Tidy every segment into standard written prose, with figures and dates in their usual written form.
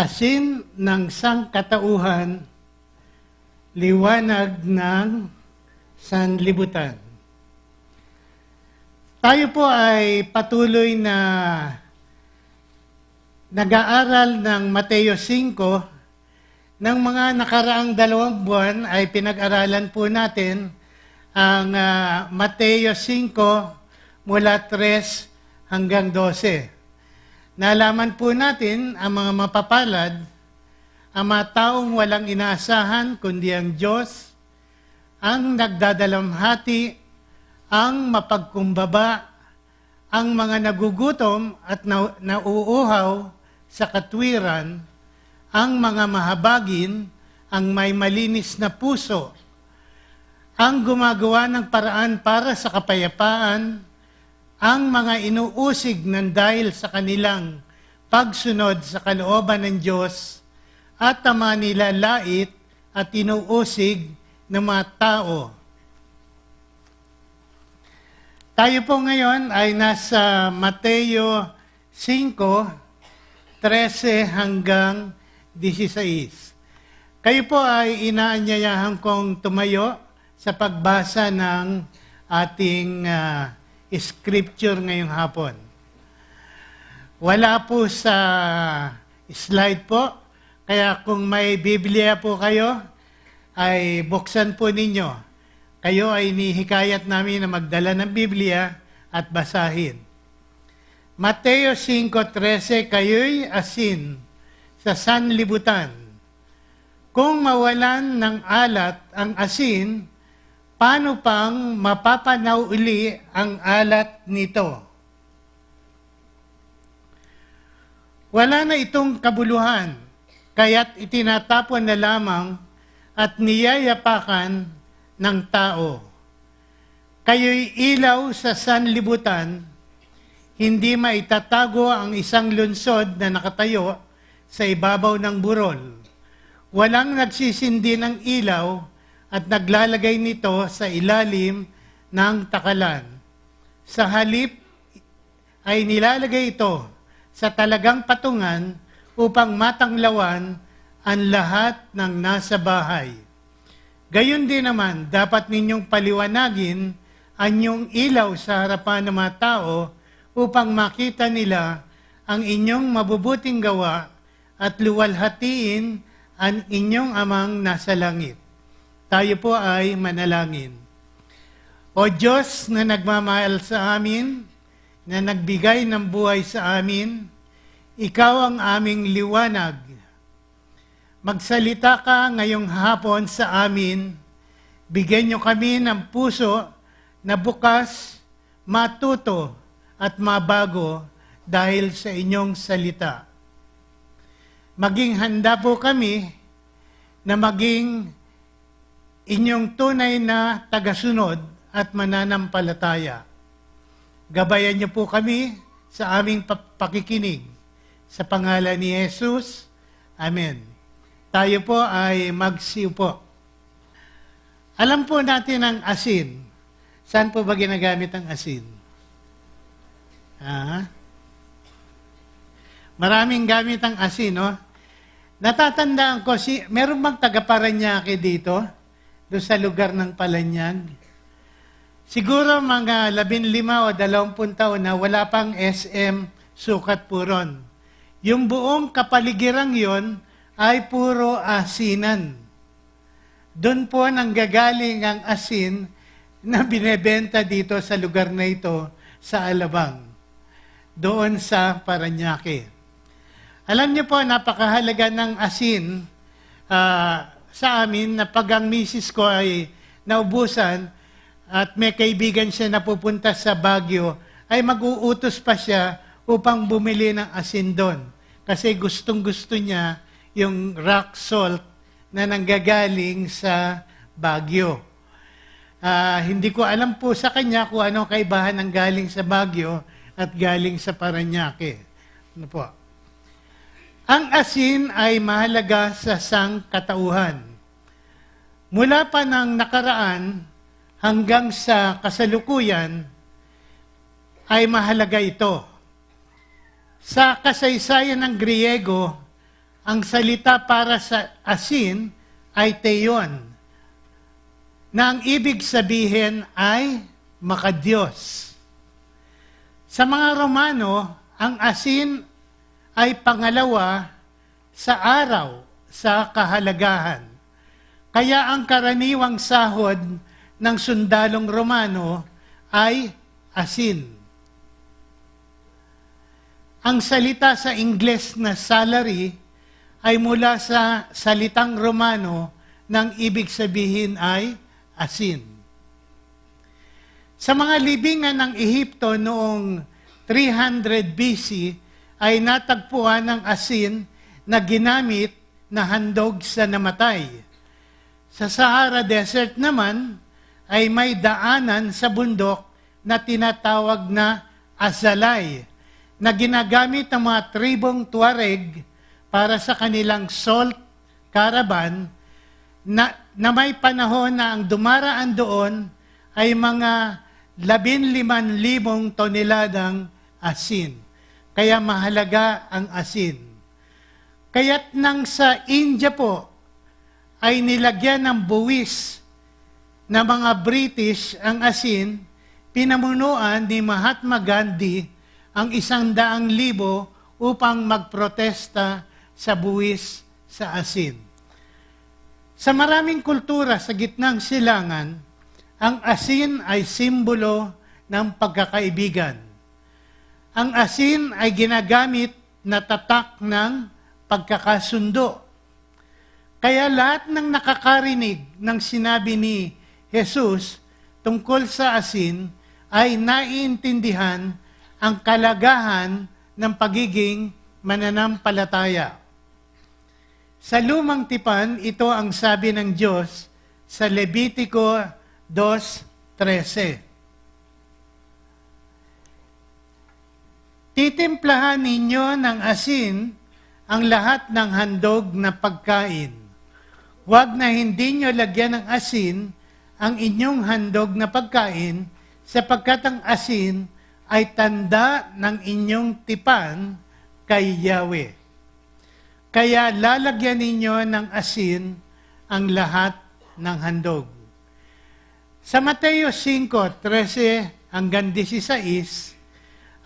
Asin ng sangkatauhan, liwanag ng sanlibutan. Tayo po ay patuloy na nag-aaral ng Mateo 5. Ng mga nakaraang 2 buwan ay pinag-aralan po natin ang Mateo 5 mula 3 hanggang 12. Nalaman po natin ang mga mapapalad, ang mga taong walang inaasahan kundi ang Diyos, ang nagdadalamhati, ang mapagkumbaba, ang mga nagugutom at nauuhaw sa katwiran, ang mga mahabagin, ang may malinis na puso, ang gumagawa ng paraan para sa kapayapaan, ang mga inuusig ng dahil sa kanilang pagsunod sa kalooban ng Diyos, at ang mga nilalait at inuusig ng mga tao. Tayo po ngayon ay nasa Mateo 5:13 hanggang 16. Kayo po ay inaanyayahan kong tumayo sa pagbasa ng ating scripture ngayong hapon. Wala po sa slide po, kaya kung may Biblia po kayo, ay buksan po ninyo. Kayo ay nihikayat namin na magdala ng Biblia at basahin. Mateo 5:13, kayo'y asin sa sanlibutan. Kung mawalan ng alat ang asin, paano pang mapapanaw uli ang alat nito? Wala na itong kabuluhan, kaya't itinatapon na lamang at niyayapakan ng tao. Kayo'y ilaw sa sanlibutan, hindi maitatago ang isang lunsod na nakatayo sa ibabaw ng burol. Walang nagsisindi ng ilaw at naglalagay nito sa ilalim ng takalan. Sa halip ay nilalagay ito sa talagang patungan upang matanglawan ang lahat ng nasa bahay. Gayon din naman, dapat ninyong paliwanagin ang inyong ilaw sa harapan ng mga tao upang makita nila ang inyong mabubuting gawa at luwalhatiin ang inyong amang nasa langit. Tayo po ay manalangin. O Diyos na nagmamahal sa amin, na nagbigay ng buhay sa amin, Ikaw ang aming liwanag. Magsalita ka ngayong hapon sa amin, bigyan niyo kami ng puso na bukas, matuto at mabago dahil sa inyong salita. Maging handa po kami na maging inyong tunay na tagasunod at mananampalataya. Gabayan niyo po kami sa aming pakikinig. Sa pangalan ni Jesus, Amen. Tayo po ay magsiupo. Alam po natin ang asin. Saan po ba ginagamit ang asin? Maraming gamit ang asin, no? Natatandaan ko, meron bang taga-Paranaque dito? Doon sa lugar ng Palanyag. Siguro mga 15 o 20 taon na wala pang SM Sukat Puron. Yung buong kapaligirang yon ay puro asinan. Doon po nanggagaling ang asin na binebenta dito sa lugar na ito sa Alabang. Doon sa Paranaque. Alam niyo po, napakahalaga ng asin sa amin na pag ang misis ko ay naubusan at may kaibigan siya na pupunta sa Baguio, ay mag-uutos pa siya upang bumili ng asin doon. Kasi gustong-gusto niya yung rock salt na nanggagaling sa Baguio. Hindi ko alam po sa kanya kung ano kaibahan ng galing sa Baguio at galing sa Paranaque. Ano po? Ang asin ay mahalaga sa sangkatauhan. Mula pa ng nakaraan hanggang sa kasalukuyan ay mahalaga ito. Sa kasaysayan ng Griego, ang salita para sa asin ay theon, na ang ibig sabihin ay makadiyos. Sa mga Romano, ang asin ay pangalawa sa araw sa kahalagahan. Kaya ang karaniwang sahod ng sundalong Romano ay asin. Ang salita sa Ingles na salary ay mula sa salitang Romano nang ibig sabihin ay asin. Sa mga libingan ng Ehipto noong 300 BC ay natagpuan ng asin na ginamit na handog sa namatay. Sa Sahara Desert naman ay may daanan sa bundok na tinatawag na azalay, na ginagamit ng mga tribong Tuareg para sa kanilang salt caravan, na may panahon na ang dumaraan doon ay mga 15,000 toneladang asin. Kaya mahalaga ang asin. Kaya't nang sa India po ay nilagyan ng buwis na mga British ang asin, pinamunuan ni Mahatma Gandhi ang 100,000 upang magprotesta sa buwis sa asin. Sa maraming kultura sa gitnang silangan, ang asin ay simbolo ng pagkakaibigan. Ang asin ay ginagamit na tatak ng pagkakasundo. Kaya lahat ng nakakarinig ng sinabi ni Jesus tungkol sa asin ay naiintindihan ang kalagahan ng pagiging mananampalataya. Sa Lumang Tipan, ito ang sabi ng Diyos sa Levitico 2:13. Titimplahan ninyo ng asin ang lahat ng handog na pagkain. Huwag na hindi nyo lagyan ng asin ang inyong handog na pagkain, sapagkat ang asin ay tanda ng inyong tipan kay Yahweh. Kaya lalagyan ninyo ng asin ang lahat ng handog. Sa Mateo 5:13 hanggang 16,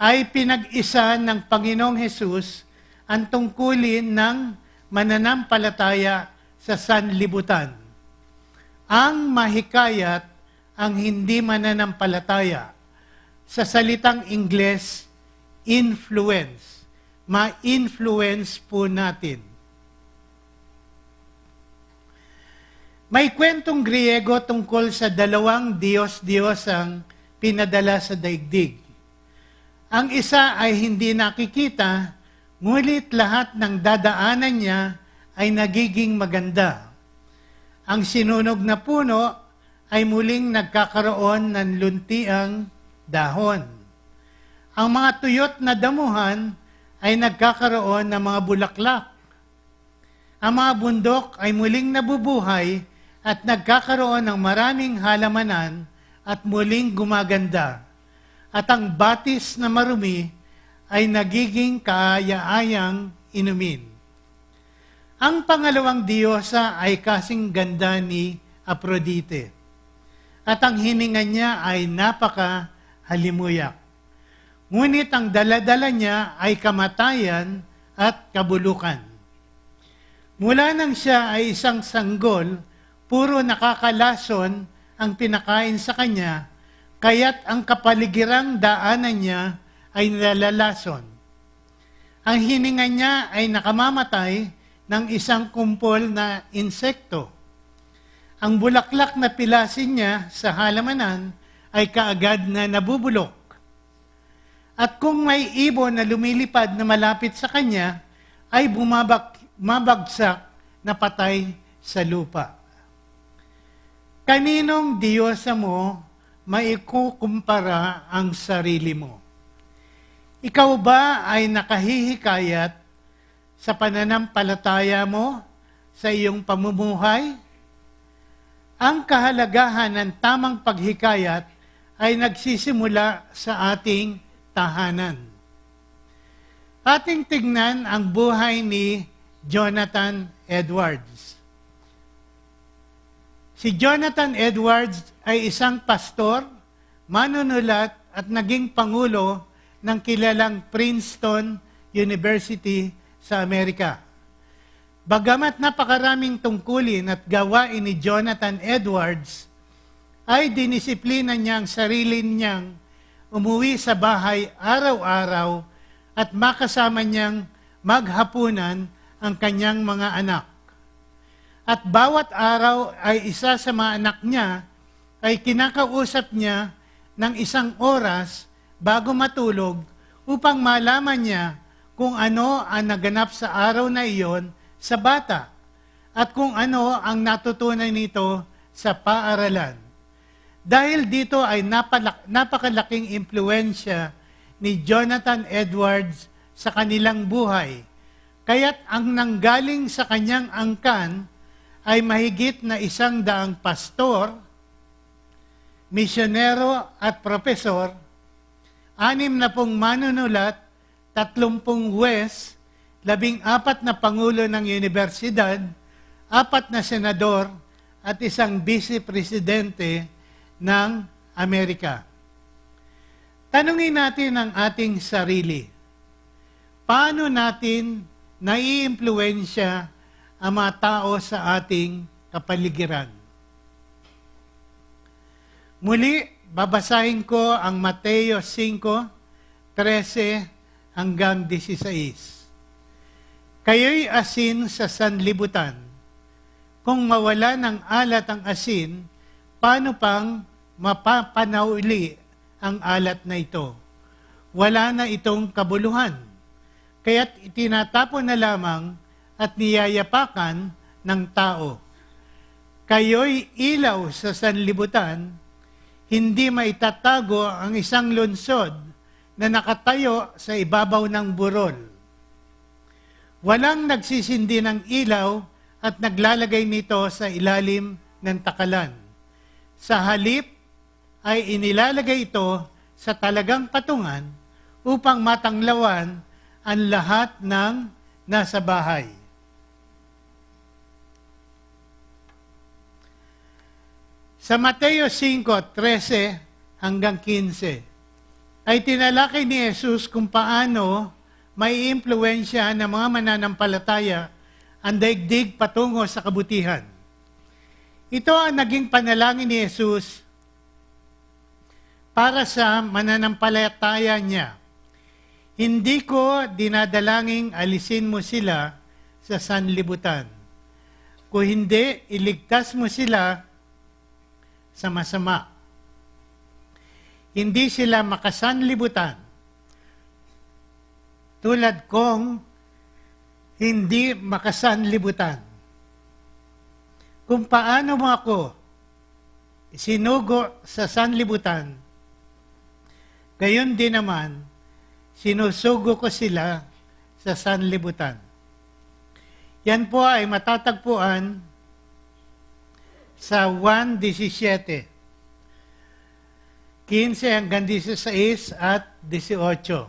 ay pinag-isa ng Panginoong Hesus ang tungkulin ng mananampalataya sa sanlibutan. Ang mahikayat ang hindi mananampalataya. Sa salitang Ingles, influence. Ma-influence po natin. May kwentong Griego tungkol sa dalawang Diyos-Diyosang pinadala sa daigdig. Ang isa ay hindi nakikita, ngulit lahat ng dadaanan niya ay nagiging maganda. Ang sinunog na puno ay muling nagkakaroon ng luntiang dahon. Ang mga tuyot na damuhan ay nagkakaroon ng mga bulaklak. Ang mga bundok ay muling nabubuhay at nagkakaroon ng maraming halamanan at muling gumaganda. At ang batis na marumi ay nagiging kaaya-ayang inumin. Ang pangalawang diyosa ay kasing ganda ni Aphrodite. At ang hininga niya ay napaka-halimuyak. Ngunit ang daladala niya ay kamatayan at kabulukan. Mula nang siya ay isang sanggol, puro nakakalason ang pinakain sa kanya, kaya't ang kapaligirang daanan niya ay nalalason. Ang hininga niya ay nakamamatay ng isang kumpol na insekto. Ang bulaklak na pilasin niya sa halamanan ay kaagad na nabubulok. At kung may ibon na lumilipad na malapit sa kanya, ay mabagsak na patay sa lupa. Kaninong Diyosa mo maikukumpara ang sarili mo? Ikaw ba ay nakahihikayat sa pananampalataya mo sa iyong pamumuhay? Ang kahalagahan ng tamang paghikayat ay nagsisimula sa ating tahanan. Ating tignan ang buhay ni Jonathan Edwards. Si Jonathan Edwards ay isang pastor, manunulat at naging pangulo ng kilalang Princeton University sa Amerika. Bagamat napakaraming tungkulin at gawain ni Jonathan Edwards, ay dinisiplina niya ang sarili niyang umuwi sa bahay araw-araw at makasama niyang maghapunan ang kanyang mga anak. At bawat araw ay isa sa mga anak niya ay kinakausap niya ng 1 oras bago matulog upang malaman niya kung ano ang naganap sa araw na iyon sa bata at kung ano ang natutunan nito sa paaralan. Dahil dito ay napakalaking impluensya ni Jonathan Edwards sa kanilang buhay, kaya't ang nanggaling sa kanyang angkan ay mahigit na 100 pastor, misyonero at propesor, 60 manunulat, 30 huwes, 14 na pangulo ng universidad, 4 na senador, at 1 vice-presidente ng Amerika. Tanungin natin ang ating sarili. Paano natin naiimpluwensya ang mga tao sa ating kapaligiran? Muli, babasahin ko ang Mateo 5:13 hanggang 16. Kayo'y asin sa sanlibutan. Kung mawala ng alat ang asin, paano pang mapapanauli ang alat na ito? Wala na itong kabuluhan. Kaya't itinatapon na lamang at niyayapakan ng tao. Kayo'y ilaw sa sanlibutan, hindi maitatago ang isang lungsod na nakatayo sa ibabaw ng burol. Walang nagsisindi ng ilaw at naglalagay nito sa ilalim ng takalan. Sa halip ay inilalagay ito sa talagang patungan upang matanglawan ang lahat ng nasa bahay. Sa Mateo 5:13 hanggang 15, ay tinalakay ni Jesus kung paano may impluwensya ng mga mananampalataya ang daigdig patungo sa kabutihan. Ito ang naging panalangin ni Jesus para sa mananampalataya niya. Hindi ko dinadalangin alisin mo sila sa sanlibutan. Kung hindi, iligtas mo sila sa masama. Hindi sila makasanlibutan. Tulad kong hindi makasanlibutan. Kung paano mo ako sinugo sa sanlibutan, gayon din naman, sinusugo ko sila sa sanlibutan. Yan po ay matatagpuan sa 1:17, 15 hanggang 16 at 18.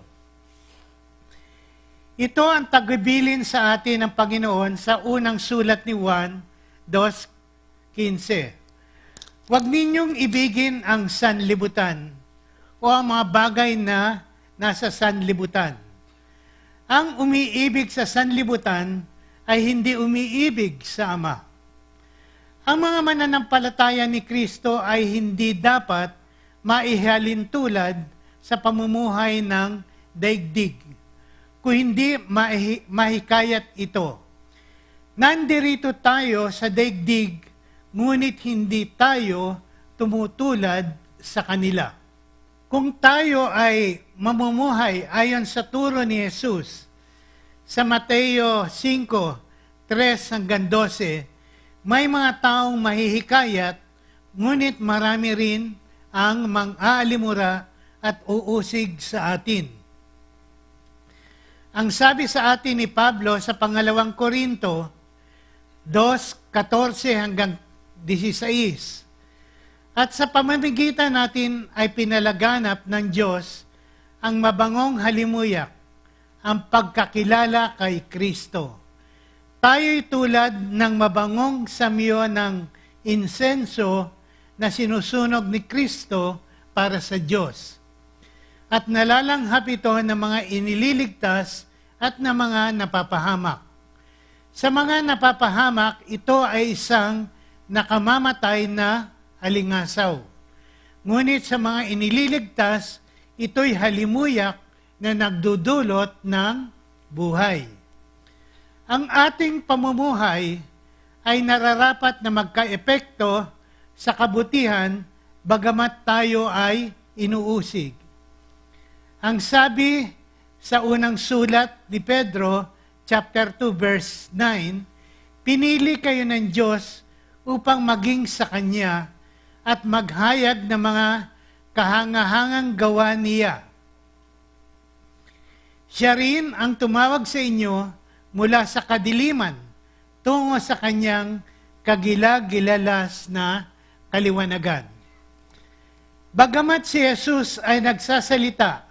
Ito ang tagubilin sa atin ng Panginoon sa unang sulat ni Juan 2:15. Huwag ninyong ibigin ang sanlibutan o ang mga bagay na nasa sanlibutan. Ang umiibig sa sanlibutan ay hindi umiibig sa Ama. Ang mga mananampalataya ni Kristo ay hindi dapat maihalin tulad sa pamumuhay ng daigdig, kung hindi mahikayat ito. Nandirito tayo sa daigdig, ngunit hindi tayo tumutulad sa kanila. Kung tayo ay mamumuhay ayon sa turo ni Jesus, sa Mateo 5:3 hanggang 12, may mga taong mahihikayat, ngunit marami rin ang mang-aalimura at uusig sa atin. Ang sabi sa atin ni Pablo sa pangalawang Korinto 2:14 hanggang 16, at sa pamamagitan natin ay pinalaganap ng Diyos ang mabangong halimuyak, ang pagkakilala kay Kristo. tayo'y tulad ng mabangong samyo ng insenso na sinusunog ni Kristo para sa Diyos. At nalalanghap ito ng mga inililigtas at ng mga napapahamak. Sa mga napapahamak, ito ay isang nakamamatay na alingasaw. Ngunit sa mga inililigtas, ito'y halimuyak na nagdudulot ng buhay. Ang ating pamumuhay ay nararapat na magkaepekto sa kabutihan bagamat tayo ay inuusig. Ang sabi sa unang sulat ni Pedro, chapter 2, verse 9, pinili kayo ng Diyos upang maging sa Kanya at maghayag ng mga kahangahangang gawa niya. Siya rin ang tumawag sa inyo mula sa kadiliman tungo sa Kanyang kagilagilalas na kaliwanagan. Bagamat si Jesus ay nagsasalita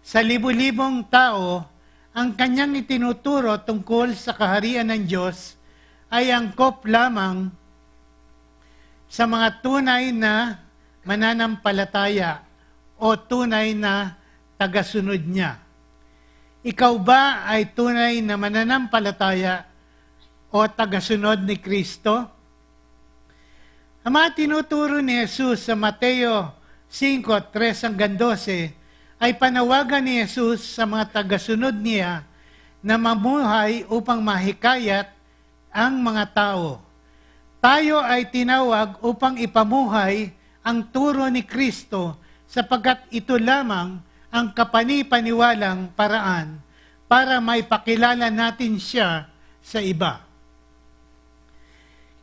sa libu-libong tao, ang Kanyang itinuturo tungkol sa kaharian ng Diyos ay angkop lamang sa mga tunay na mananampalataya o tunay na tagasunod niya. Ikaw ba ay tunay na mananampalataya o tagasunod ni Kristo? Ang mga tinuturo ni Jesus sa Mateo 5:3-12 ay panawagan ni Jesus sa mga tagasunod niya na mamuhay upang mahikayat ang mga tao. Tayo ay tinawag upang ipamuhay ang turo ni Kristo sapagkat ito lamang ang kapani-paniwalang paraan para maipakilala natin siya sa iba.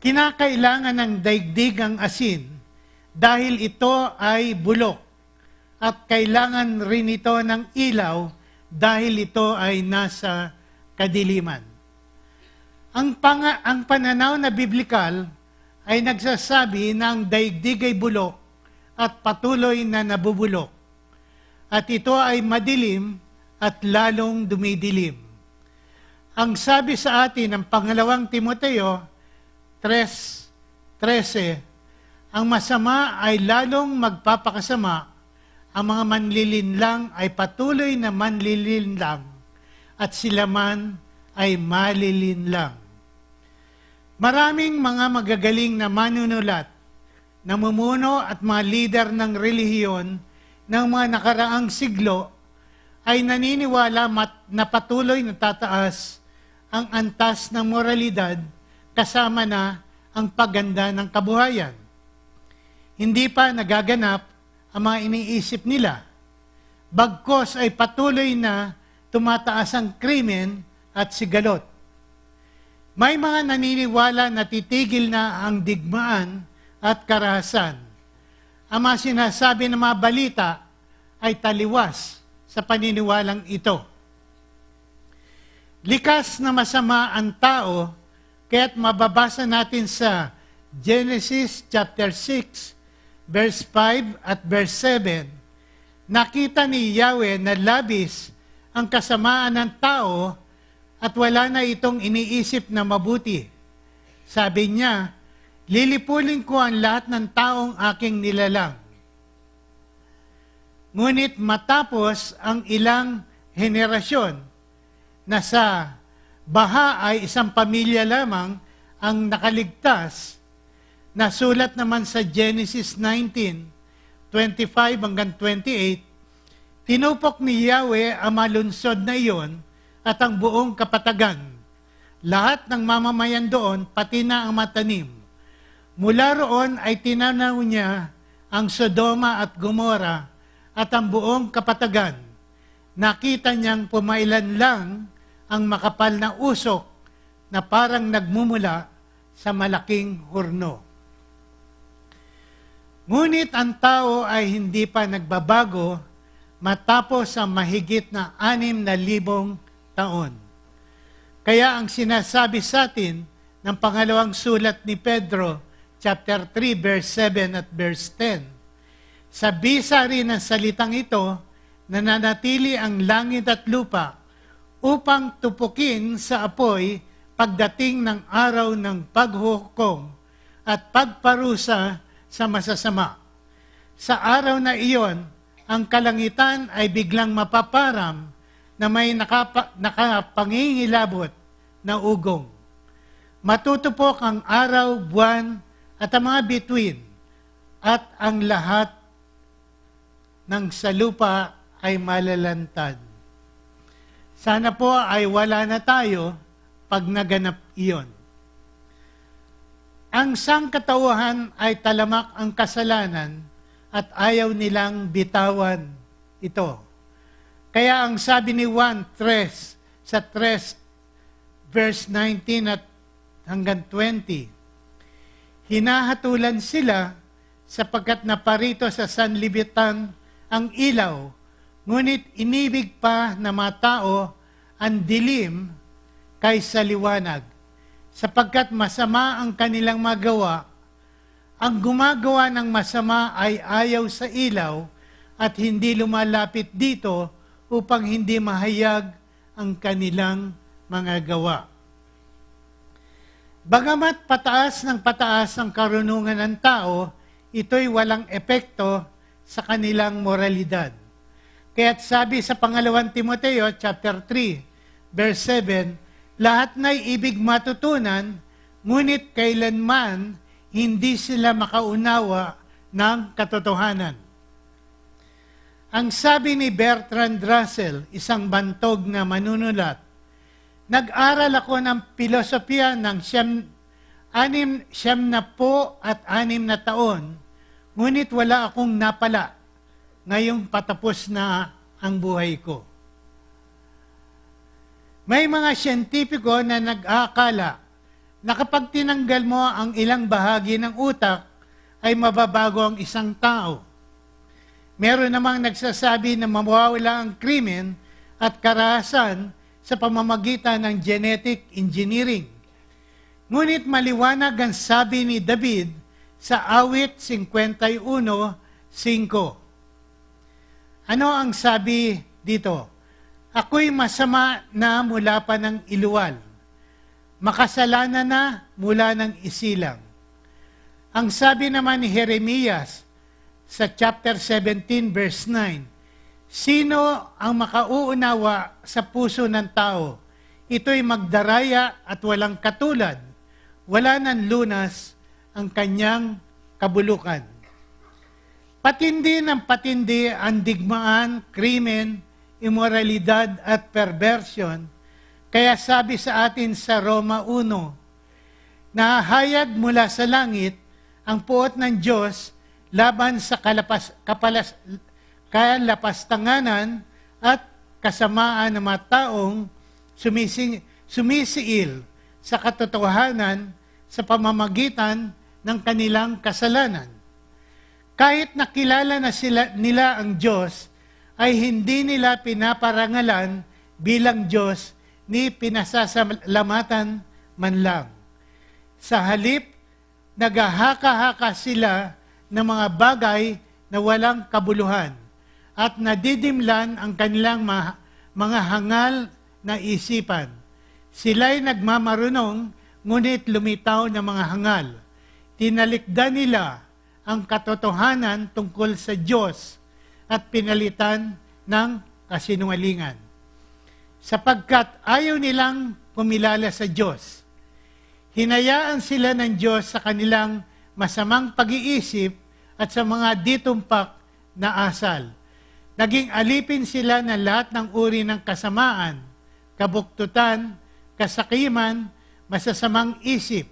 Kinakailangan ng daigdig ang asin dahil ito ay bulok at kailangan rin ito ng ilaw dahil ito ay nasa kadiliman. Ang pananaw na biblikal ay nagsasabi na ang daigdig ay bulok at patuloy na nabubulok. At ito ay madilim at lalong dumidilim. Ang sabi sa atin ng pangalawang Timoteo 3:13, ang masama ay lalong magpapakasama, ang mga manlilinlang ay patuloy na manlilinlang, at sila man ay malilinlang. Maraming mga magagaling na manunulat, namumuno at mga lider ng relihiyon ng mga nakaraang siglo ay naniniwala na patuloy na tataas ang antas ng moralidad kasama na ang pagganda ng kabuhayan. Hindi pa nagaganap ang mga iniisip nila. Bagkos ay patuloy na tumataas ang krimen at sigalot. May mga naniniwala na titigil na ang digmaan at karahasan. Ang mga sinasabi ng mga balita ay taliwas sa paniniwalang ito. Likas na masama ang tao, kaya't mababasa natin sa Genesis chapter 6, verse 5 at verse 7, nakita ni Yahweh na labis ang kasamaan ng tao at wala na itong iniisip na mabuti. Sabi niya, lilipulin ko ang lahat ng taong aking nilalang. Ngunit matapos ang ilang henerasyon na sa baha ay isang pamilya lamang ang nakaligtas, nasulat naman sa Genesis 19:25-28, tinupok ni Yahweh ang malunsod na iyon at ang buong kapatagan. Lahat ng mamamayan doon, pati na ang matanim. Mula roon ay tinanaw niya ang Sodoma at Gomora at ang buong kapatagan. Nakita niyang pumailan lang ang makapal na usok na parang nagmumula sa malaking hurno. Ngunit ang tao ay hindi pa nagbabago matapos ang mahigit na 6,000 taon. Kaya ang sinasabi sa atin ng pangalawang sulat ni Pedro, chapter 3, verse 7 at verse 10, sa bisa rin ng salitang ito, nananatili ang langit at lupa upang tupukin sa apoy pagdating ng araw ng paghukom at pagparusa sa masasama. Sa araw na iyon, ang kalangitan ay biglang mapaparam na may nakapangingilabot na ugong. Matutupok ang araw, buwan, at ang mga bituin, at ang lahat ng sa lupa ay malalantad. Sana po ay wala na tayo pag naganap iyon. Ang sangkatauhan ay talamak ang kasalanan at ayaw nilang bitawan ito. Kaya ang sabi ni Juan 3, sa 3, verse 19 at hanggang 20, hinahatulan sila sapagkat naparito sa sanlibutan ang ilaw, ngunit inibig pa na mga tao ang dilim kaysa liwanag, sapagkat masama ang kanilang magawa. Ang gumagawa ng masama ay ayaw sa ilaw at hindi lumalapit dito upang hindi mahayag ang kanilang mga gawa. Bagamat pataas ng pataas ang karunungan ng tao, ito'y walang epekto sa kanilang moralidad. Kaya't sabi sa pangalawang Timoteo, chapter 3, verse 7, lahat na'y ibig matutunan, ngunit kailanman hindi sila makaunawa ng katotohanan. Ang sabi ni Bertrand Russell, isang bantog na manunulat, nag-aral ako ng filosofiya ng 76 na taon, ngunit wala akong napala ngayong patapos na ang buhay ko. May mga siyentipiko na nag-aakala na kapag tinanggal mo ang ilang bahagi ng utak, ay mababago ang isang tao. Meron namang nagsasabi na mawawala ang krimen at karahasan sa pamamagitan ng genetic engineering. Ngunit maliwanag ang sabi ni David sa awit 51:5. Ano ang sabi dito? Ako'y masama na mula pa ng iluwal. Makasalanan na mula ng isilang. Ang sabi naman ni Jeremias sa chapter 17 verse 9, sino ang makauunawa sa puso ng tao? Ito'y magdaraya at walang katulad. Wala ng lunas ang kanyang kabulukan. Patindi ng patindi ang digmaan, krimen, immoralidad at perversion. Kaya sabi sa atin sa Roma 1, nahahayag mula sa langit ang puot ng Diyos laban sa kalapastanganan at kasamaan ng mga taong sumisiil sa katotohanan sa pamamagitan ng kanilang kasalanan. Kahit nakilala na nila ang Diyos, ay hindi nila pinaparangalan bilang Diyos ni pinasasalamatan man lang. Sa halip, naghahaka-haka sila ng mga bagay na walang kabuluhan at nadidimlan ang kanilang mga hangal na isipan. Sila'y nagmamarunong, ngunit lumitaw ng mga hangal. Tinalikdan nila ang katotohanan tungkol sa Diyos at pinalitan ng kasinungalingan. Sapagkat ayaw nilang pumilala sa Diyos, hinayaan sila ng Diyos sa kanilang masamang pag-iisip at sa mga ditumpak na asal. Naging alipin sila ng lahat ng uri ng kasamaan, kabuktutan, kasakiman, masasamang isip.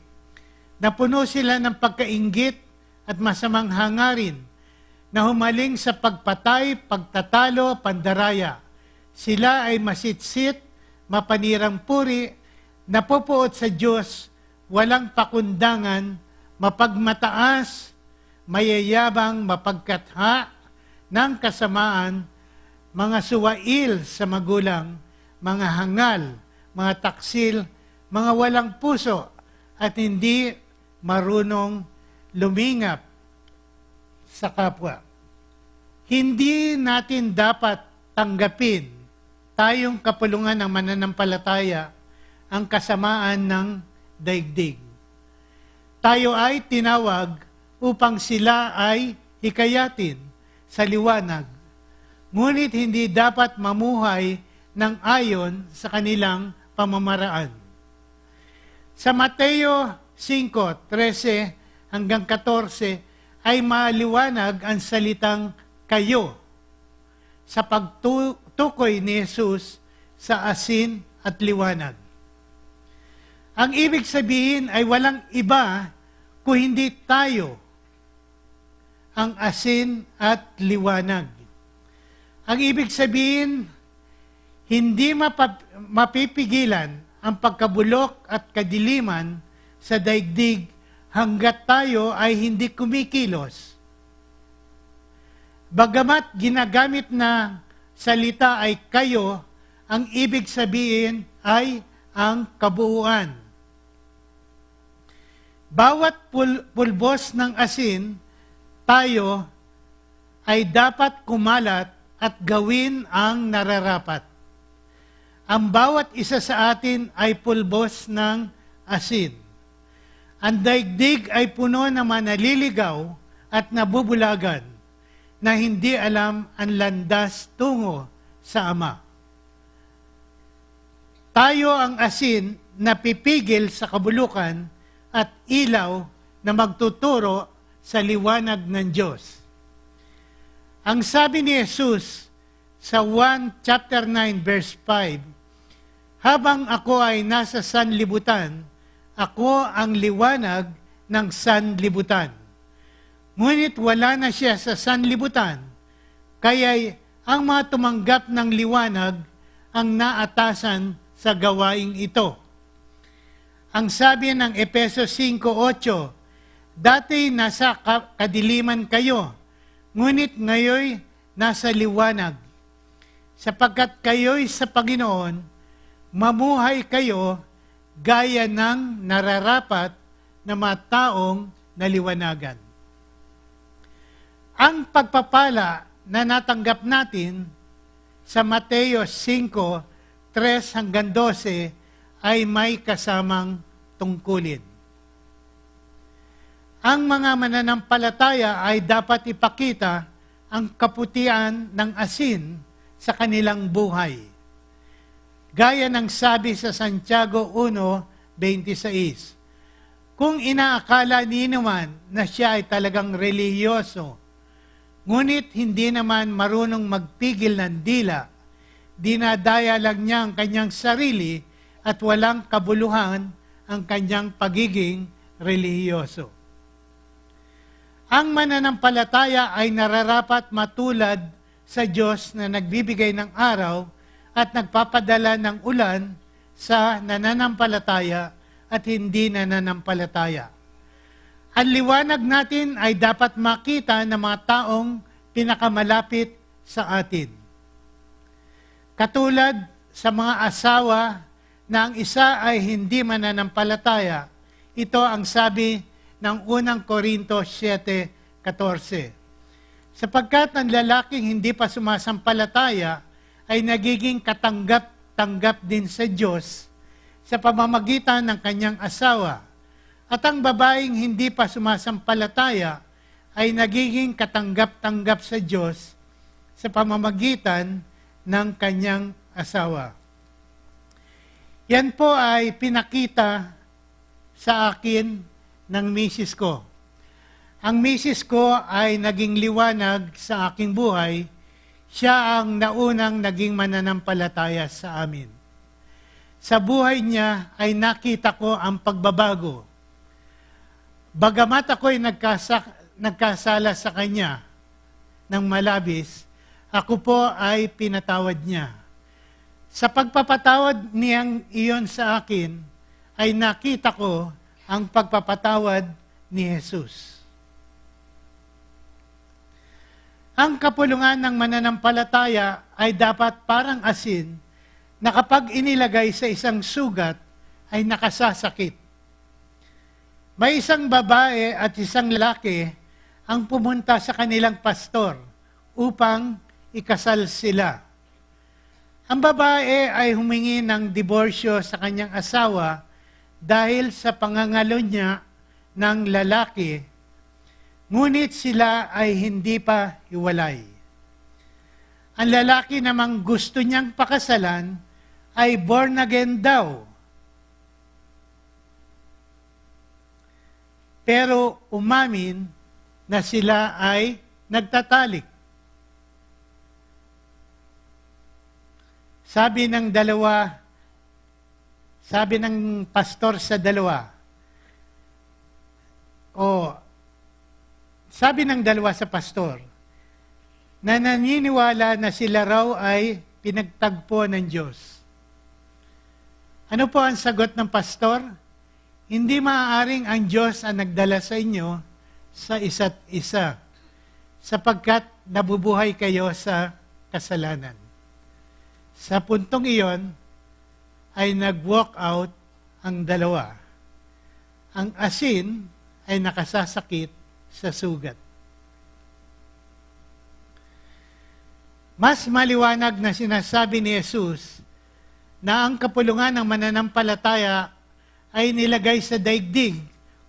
Napuno sila ng pagkainggit at masamang hangarin na humaling sa pagpatay, pagtatalo, pandaraya. Sila ay masitsit, mapanirang puri, napupuot sa Diyos, walang pakundangan, mapagmataas, mayayabang, mapagkatha ng kasamaan, mga suwail sa magulang, mga hangal, mga taksil, mga walang puso, at hindi marunong lumingap sa kapwa. Hindi natin dapat tanggapin tayong kapulungan ng mananampalataya ang kasamaan ng daigdig. Tayo ay tinawag upang sila ay hikayatin sa liwanag, ngunit hindi dapat mamuhay ng ayon sa kanilang pamamaraan. Sa Mateo 5:13 hanggang 14 ay maliwanag ang salitang kayo sa pagtukoy ni Jesus sa asin at liwanag. Ang ibig sabihin ay walang iba kung hindi tayo ang asin at liwanag. Ang ibig sabihin, hindi mapipigilan ang pagkabulok at kadiliman sa daigdig hanggat tayo ay hindi kumikilos. Bagamat ginagamit na salita ay kayo, ang ibig sabihin ay ang kabuuan. Bawat pulbos ng asin, tayo ay dapat kumalat at gawin ang nararapat. Ang bawat isa sa atin ay pulbos ng asin. Ang daigdig ay puno ng manaliligaw at nabubulagan na hindi alam ang landas tungo sa Ama. Tayo ang asin na pipigil sa kabulukan at ilaw na magtuturo sa liwanag ng Diyos. Ang sabi ni Jesus sa 1 chapter 9 verse 5, habang ako ay nasa sanlibutan, ako ang liwanag ng sanlibutan. Ngunit wala na siya sa sanlibutan, kaya ang mga tumanggap ng liwanag ang naatasan sa gawaing ito. Ang sabi ng Efeso 5:8, dati nasa kadiliman kayo, ngunit ngayon nasa liwanag. Sapagkat kayo'y sa Panginoon, mamuhay kayo gaya ng nararapat na mga taong naliwanagan. Ang pagpapala na natanggap natin sa Mateo 5:3 hanggang 12 ay may kasamang tungkulin. Ang mga mananampalataya ay dapat ipakita ang kaputian ng asin sa kanilang buhay. Gaya ng sabi sa Santiago 1:26, kung inaakala ni naman na siya ay talagang relihiyoso, ngunit hindi naman marunong magpigil ng dila, dinadaya lang niya ang kanyang sarili at walang kabuluhan ang kanyang pagiging relihiyoso. Ang mananampalataya ay nararapat matulad sa Diyos na nagbibigay ng araw at nagpapadala ng ulan sa nananampalataya at hindi nananampalataya. Ang liwanag natin ay dapat makita ng mga taong pinakamalapit sa atin. Katulad sa mga asawa na ang isa ay hindi mananampalataya, ito ang sabi ng 1 Korinto 7:14. Sapagkat ang lalaking hindi pa sumasampalataya ay nagiging katanggap-tanggap din sa Diyos sa pamamagitan ng kanyang asawa, at ang babaeng hindi pa sumasampalataya ay nagiging katanggap-tanggap sa Diyos sa pamamagitan ng kanyang asawa. Yan po ay pinakita sa akin ng misis ko. Ang misis ko ay naging liwanag sa aking buhay. Siya ang naunang naging mananampalataya sa amin. Sa buhay niya ay nakita ko ang pagbabago. Bagamat ako'y nagkasala sa kanya ng malabis, ako po ay pinatawad niya. Sa pagpapatawad niyang iyon sa akin, ay nakita ko ang pagpapatawad ni Jesus. Ang kapulungan ng mananampalataya ay dapat parang asin na kapag inilagay sa isang sugat ay nakasasakit. May isang babae at isang lalaki ang pumunta sa kanilang pastor upang ikasal sila. Ang babae ay humingi ng diborsyo sa kanyang asawa dahil sa pangangalo niya ng lalaki, ngunit sila ay hindi pa hiwalay. Ang lalaki namang gusto niyang pakasalan ay born again daw. Pero umamin na sila ay nagtatalik. Sabi ng pastor sa dalawa, sabi ng dalawa sa pastor, na naniniwala na sila raw ay pinagtagpo ng Diyos. Ano po ang sagot ng pastor? Hindi maaaring ang Diyos ang nagdala sa inyo sa isa't isa, sapagkat nabubuhay kayo sa kasalanan. Sa puntong iyon, ay nag-walk out ang dalawa. Ang asin ay nakasasakit sa sugat. Mas maliwanag na sinasabi ni Jesus na ang kapulungan ng mananampalataya ay nilagay sa daigdig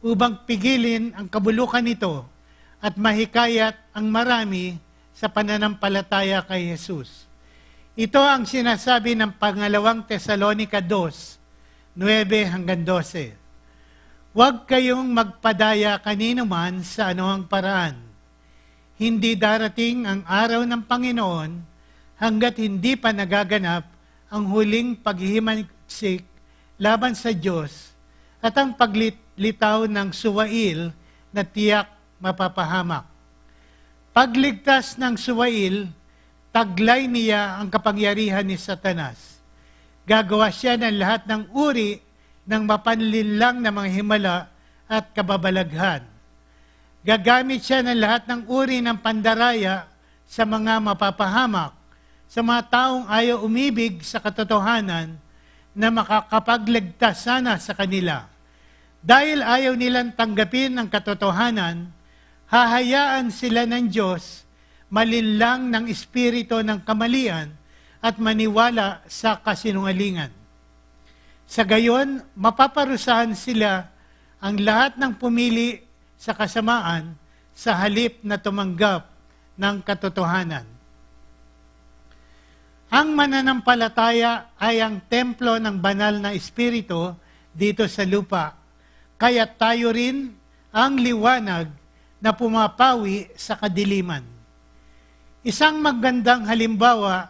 upang pigilin ang kabulukan nito at mahikayat ang marami sa pananampalataya kay Jesus. Ito ang sinasabi ng pangalawang Tesalonica 2, 9-12. Huwag kayong magpadaya kanino man sa anumang paraan. Hindi darating ang araw ng Panginoon hanggat hindi pa nagaganap ang huling paghihimagsik laban sa Diyos at ang paglitaw ng suwail na tiyak mapapahamak. Pagligtas ng suwail, taglay niya ang kapangyarihan ni Satanas. Gagawa siya ng lahat ng uri ng mapanlinlang na mga himala at kababalaghan. Gagamit siya ng lahat ng uri ng pandaraya sa mga mapapahamak, sa mga taong ayaw umibig sa katotohanan na makakapagligtas sana sa kanila. Dahil ayaw nilang tanggapin ang katotohanan, hahayaan sila ng Diyos malinlang ng espiritu ng kamalian at maniwala sa kasinungalingan. Sa gayon, mapaparusahan sila ang lahat ng pumili sa kasamaan sa halip na tumanggap ng katotohanan. Ang mananampalataya ay ang templo ng banal na espiritu dito sa lupa, kaya tayo rin ang liwanag na pumapawi sa kadiliman. Isang magandang halimbawa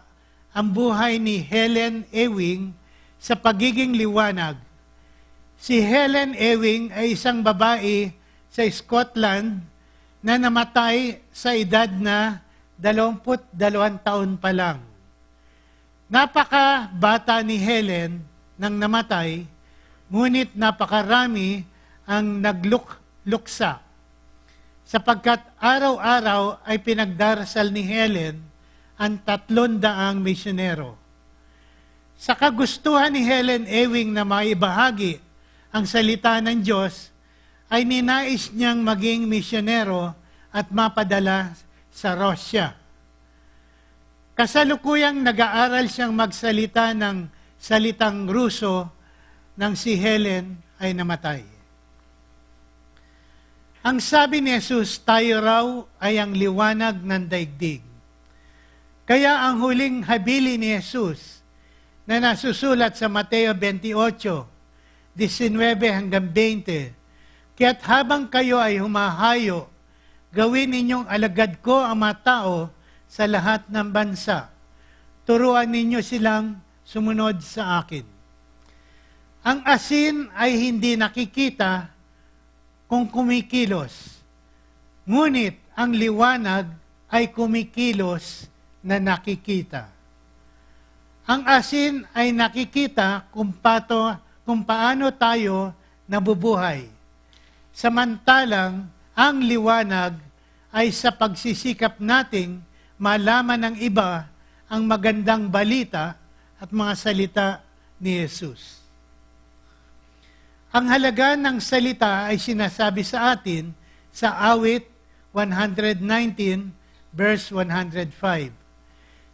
ang buhay ni Helen Ewing sa pagiging liwanag. Si Helen Ewing ay isang babae sa Scotland na namatay sa edad na 22 taon pa lang. Napaka-bata ni Helen nang namatay, ngunit napakarami ang nagluksa sapagkat araw-araw ay pinagdarasal ni Helen ang 300 misyonero. Sa kagustuhan ni Helen Ewing na maibahagi ang salita ng Diyos, ay ninais niyang maging misyonero at mapadala sa Russia. Kasalukuyang nag-aaral siyang magsalita ng salitang Ruso nang si Helen ay namatay. Ang sabi ni Jesus, tayo raw ay ang liwanag ng daigdig. Kaya ang huling habili ni Jesus na nasusulat sa Mateo 28, 19-20, kaya't habang kayo ay humahayo, gawin ninyong alagad ko ang mga tao sa lahat ng bansa. Turuan ninyo silang sumunod sa akin. Ang asin ay hindi nakikita kung kumikilos. Ngunit ang liwanag ay kumikilos na nakikita. Ang asin ay nakikita kung paano tayo nabubuhay. Samantalang ang liwanag ay sa pagsisikap nating malaman ng iba ang magandang balita at mga salita ni Jesus. Ang halaga ng salita ay sinasabi sa atin sa awit 119 verse 105.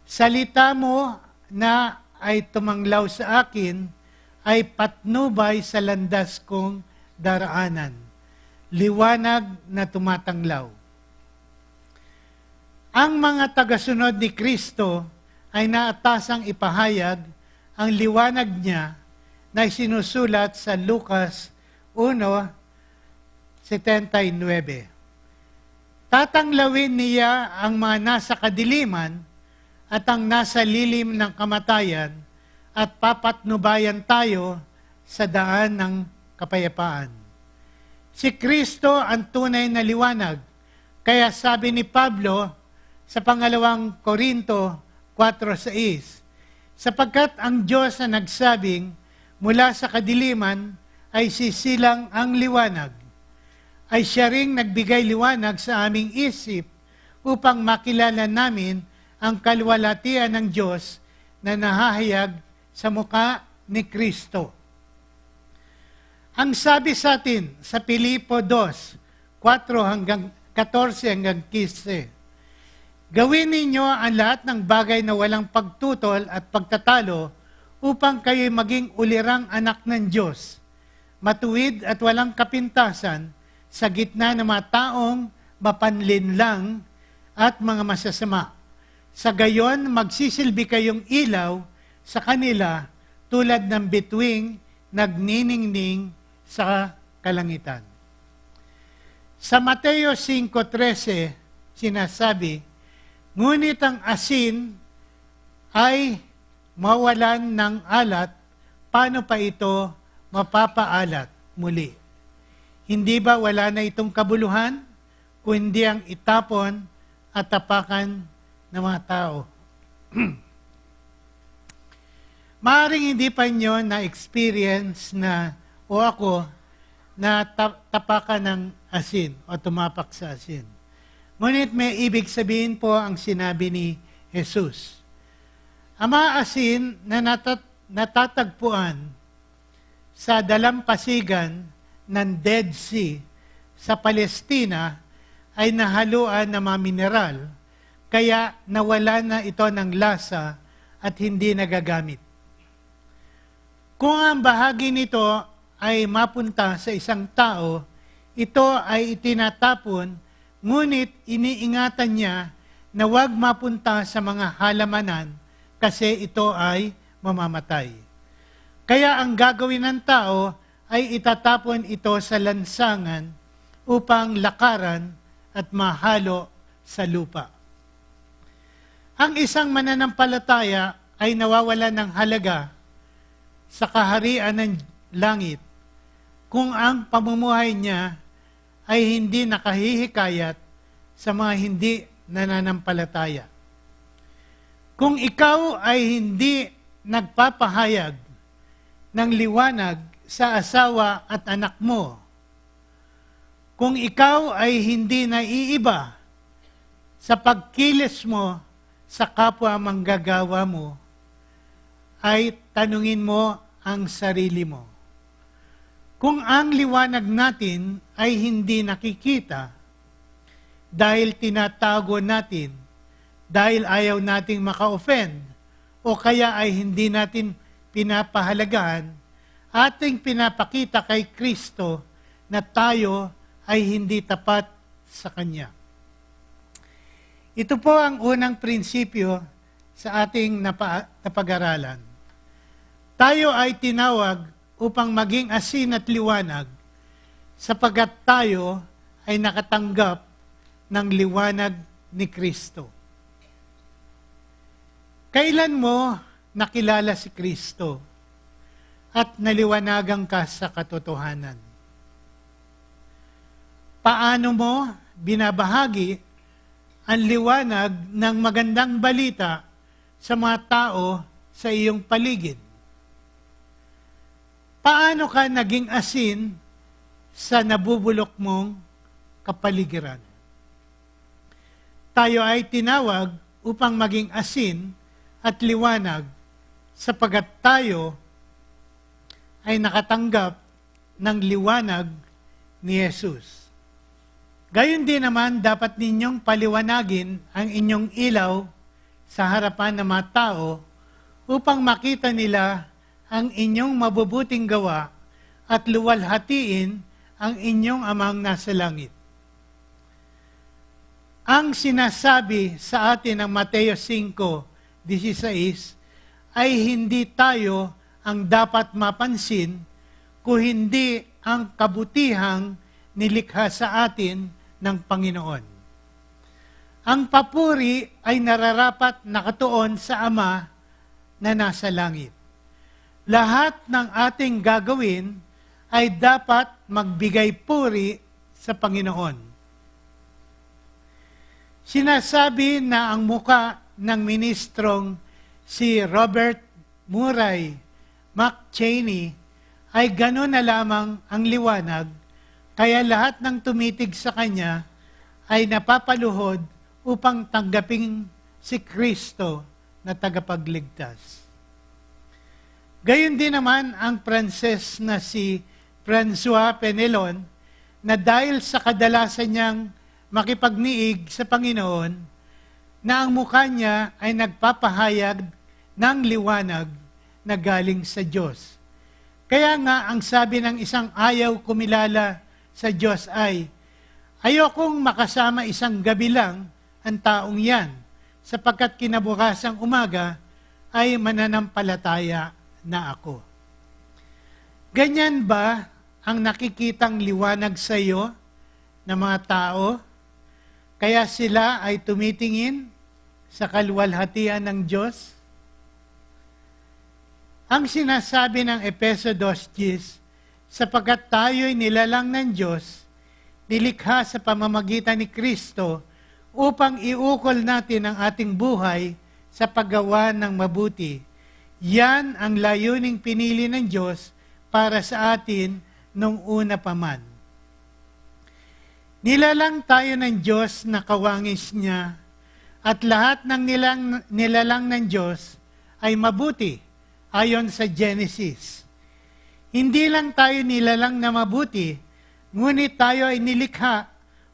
Salita mo na ay tumanglaw sa akin ay patnubay sa landas kong daraanan. Liwanag na tumatanglaw. Ang mga tagasunod ni Kristo ay naatasang ipahayag ang liwanag niya na sinusulat sa Lucas 1:79. Tatanglawin niya ang mga nasa kadiliman at ang nasa lilim ng kamatayan at papatnubayan tayo sa daan ng kapayapaan. Si Kristo ang tunay na liwanag. Kaya sabi ni Pablo sa pangalawang Korinto 4:6, sapagkat ang Diyos na nagsabing, mula sa kadiliman ay sisilang ang liwanag, ay siya ring nagbigay liwanag sa aming isip upang makilala namin ang kaluwalhatian ng Diyos na nahahayag sa mukha ni Kristo. Ang sabi sa atin sa Filipo 2:14-15, gawin ninyo ang lahat ng bagay na walang pagtutol at pagtatalo upang kayo'y maging ulirang anak ng Diyos, matuwid at walang kapintasan sa gitna ng mga taong mapanlinlang at mga masasama. Sa gayon, magsisilbi kayong ilaw sa kanila tulad ng bituing nagniningning sa kalangitan. Sa Mateo 5:13, sinasabi, ngunit ang asin ay mawalan ng alat, paano pa ito mapapaalat muli? Hindi ba wala na itong kabuluhan, kundi ang itapon at tapakan ng mga tao? Maaaring hindi pa nyo na-experience na o ako na tapakan ng asin o tumapak sa asin. Ngunit may ibig sabihin po ang sinabi ni Jesus. Ang mga asin na natatagpuan sa dalampasigan ng Dead Sea sa Palestina ay nahaluan ng mga mineral, kaya nawala na ito ng lasa at hindi nagagamit. Kung ang bahagi nito ay mapunta sa isang tao, ito ay itinatapon, ngunit iniingatan niya na huwag mapunta sa mga halamanan kasi ito ay mamamatay. Kaya ang gagawin ng tao ay itatapon ito sa lansangan upang lakaran at mahalo sa lupa. Ang isang mananampalataya ay nawawalan ng halaga sa kaharian ng langit kung ang pamumuhay niya ay hindi nakahihikayat sa mga hindi nananampalataya. Kung ikaw ay hindi nagpapahayag ng liwanag sa asawa at anak mo, kung ikaw ay hindi naiiba sa pagkilos mo sa kapwa manggagawa mo, ay tanungin mo ang sarili mo. Kung ang liwanag natin ay hindi nakikita dahil tinatago natin, dahil ayaw nating maka-offend, o kaya ay hindi natin pinapahalagahan, ating pinapakita kay Kristo na tayo ay hindi tapat sa Kanya. Ito po ang unang prinsipyo sa ating napag-aralan. Tayo ay tinawag upang maging asin at liwanag sapagkat tayo ay nakatanggap ng liwanag ni Kristo. Kailan mo nakilala si Kristo at naliwanagan ka sa katotohanan? Paano mo binabahagi ang liwanag ng magandang balita sa mga tao sa iyong paligid? Paano ka naging asin sa nabubulok mong kapaligiran? Tayo ay tinawag upang maging asin at liwanag sapagkat tayo ay nakatanggap ng liwanag ni Jesus. Gayon din naman, dapat ninyong paliwanagin ang inyong ilaw sa harapan ng mga tao upang makita nila ang inyong mabubuting gawa at luwalhatiin ang inyong amang nasa langit. Ang sinasabi sa atin ng Mateo 5:16 ay hindi tayo ang dapat mapansin kung hindi ang kabutihang nilikha sa atin ng Panginoon. Ang papuri ay nararapat nakatuon sa Ama na nasa langit. Lahat ng ating gagawin ay dapat magbigay puri sa Panginoon. Sinasabi na ang muka ng ministrong si Robert Murray McCheyne ay gano'n na lamang ang liwanag, kaya lahat ng tumitig sa kanya ay napapaluhod upang tanggapin si Kristo na tagapagligtas. Gayon din naman ang Pranses na si François Penelon, na dahil sa kadalasan niyang makipagniig sa Panginoon, na ang mukha niya ay nagpapahayag ng liwanag na galing sa Diyos. Kaya nga ang sabi ng isang ayaw kumilala sa Diyos ay, ayokong makasama isang gabi lang ang taong yan, sapagkat kinabukasang umaga ay mananampalataya na ako. Ganyan ba ang nakikitang liwanag sa iyo ng mga tao? Kaya sila ay tumitingin sa kaluwalhatian ng Diyos? Ang sinasabi ng Efeso 2:10, sapagkat tayo'y nilalang ng Diyos, nilikha sa pamamagitan ni Kristo, upang iukol natin ang ating buhay sa paggawa ng mabuti. Yan ang layuning pinili ng Diyos para sa atin nung una pa man. Nilalang tayo ng Diyos na kawangis niya, at lahat ng nilalang ng Diyos ay mabuti ayon sa Genesis. Hindi lang tayo nilalang na mabuti, ngunit tayo ay nilikha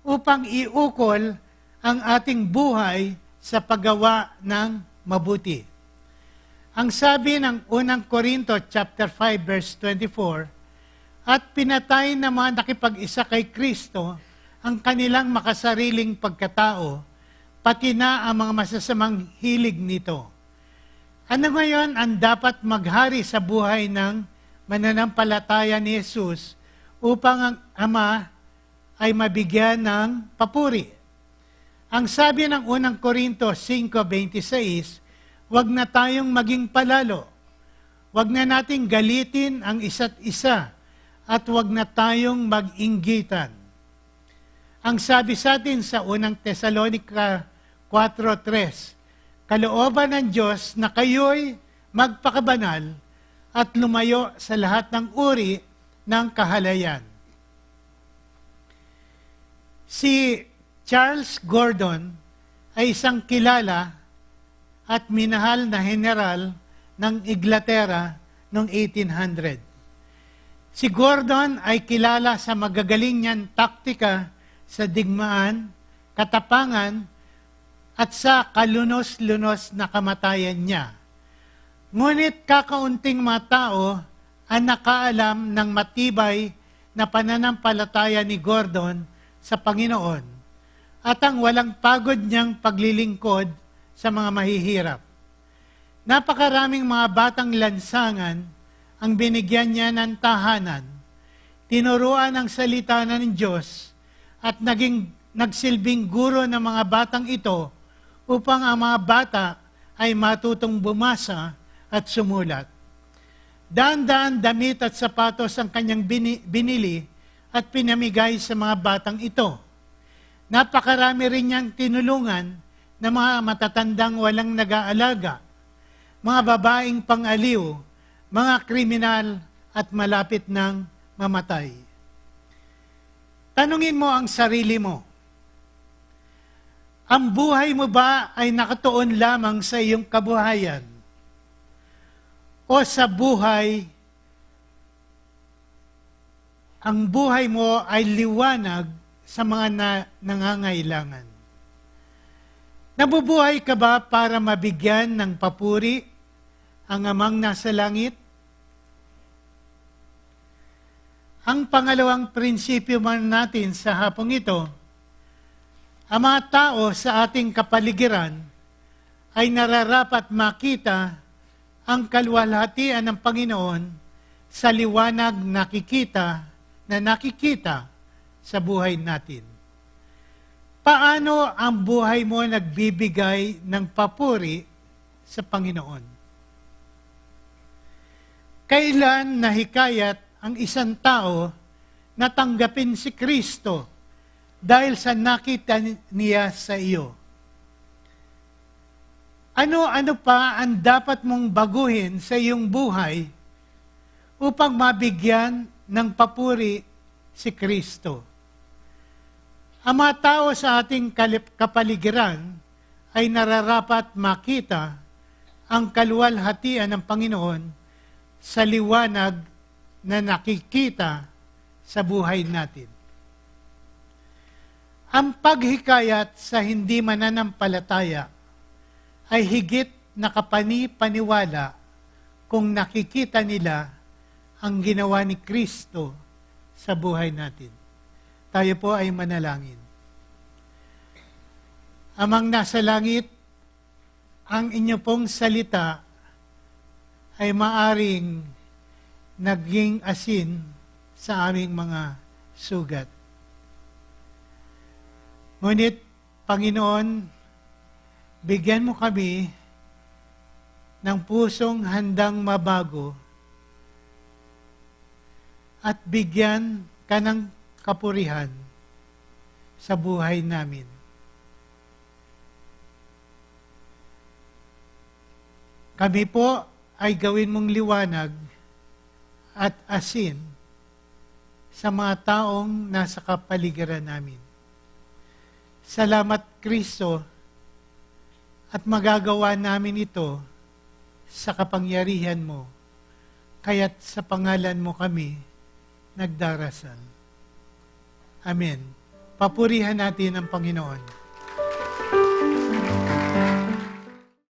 upang iukol ang ating buhay sa paggawa ng mabuti. Ang sabi ng unang Korinto chapter 5 verse 24, at pinatay na mga nakipag-isa kay Kristo ang kanilang makasariling pagkatao, pati na ang mga masasamang hilig nito. Ano ngayon ang dapat maghari sa buhay ng mananampalataya ni Jesus upang ang Ama ay mabigyan ng papuri? Ang sabi ng unang Korinto 5:26, huwag na tayong maging palalo. Huwag na nating galitin ang isa't isa at huwag na tayong mag-inggitan. Ang sabi sa atin sa unang Tesalonica 4:3, kalooban ng Diyos na kayo'y magpakabanal at lumayo sa lahat ng uri ng kahalayan. Si Charles Gordon ay isang kilala at minahal na general ng Inglaterra noong 1800. Si Gordon ay kilala sa magagaling niyang taktika sa digmaan, katapangan, at sa kalunos-lunos na kamatayan niya. Ngunit kakaunting mga tao ang nakaalam ng matibay na pananampalataya ni Gordon sa Panginoon at ang walang pagod niyang paglilingkod sa mga mahihirap. Napakaraming mga batang lansangan ang binigyan niya ng tahanan, tinuruan ang salita ng Diyos, at nagsilbing guro ng mga batang ito upang ang mga bata ay matutong bumasa at sumulat. Daan-daan damit at sapatos ang kanyang binili at pinamigay sa mga batang ito. Napakarami rin niyang tinulungan ng mga matatandang walang nag-aalaga, mga babaeng pang-aliw, mga kriminal at malapit ng mamatay. Tanungin mo ang sarili mo, ang buhay mo ba ay nakatuon lamang sa iyong kabuhayan? O sa buhay, ang buhay mo ay liwanag sa mga nangangailangan? Nabubuhay ka ba para mabigyan ng papuri ang Amang nasa langit. Ang pangalawang prinsipyo man natin sa hapong ito, ang mga tao sa ating kapaligiran ay nararapat makita ang kaluwalhatian ng Panginoon sa liwanag na nakikita sa buhay natin. Paano ang buhay mo nagbibigay ng papuri sa Panginoon? Kailan nahikayat ang isang tao na tanggapin si Kristo dahil sa nakita niya sa iyo? Ano pa ang dapat mong baguhin sa iyong buhay upang mabigyan ng papuri si Kristo? Ang mga tao sa ating kapaligiran ay nararapat makita ang kaluwalhatian ng Panginoon sa liwanag na nakikita sa buhay natin. Ang paghikayat sa hindi mananampalataya ay higit na kapani-paniwala kung nakikita nila ang ginawa ni Kristo sa buhay natin. Tayo po ay manalangin. Amang nasa langit, ang inyo pong salita ay maaring naging asin sa aming mga sugat. Ngunit, Panginoon, bigyan mo kami ng pusong handang mabago at bigyan ka ng kapurihan sa buhay namin. Kami po ay gawin mong liwanag at asin sa mga taong nasa kapaligiran namin. Salamat, Kristo, at magagawa namin ito sa kapangyarihan mo, kaya't sa pangalan mo kami nagdarasal. Amen. Papurihan natin ang Panginoon.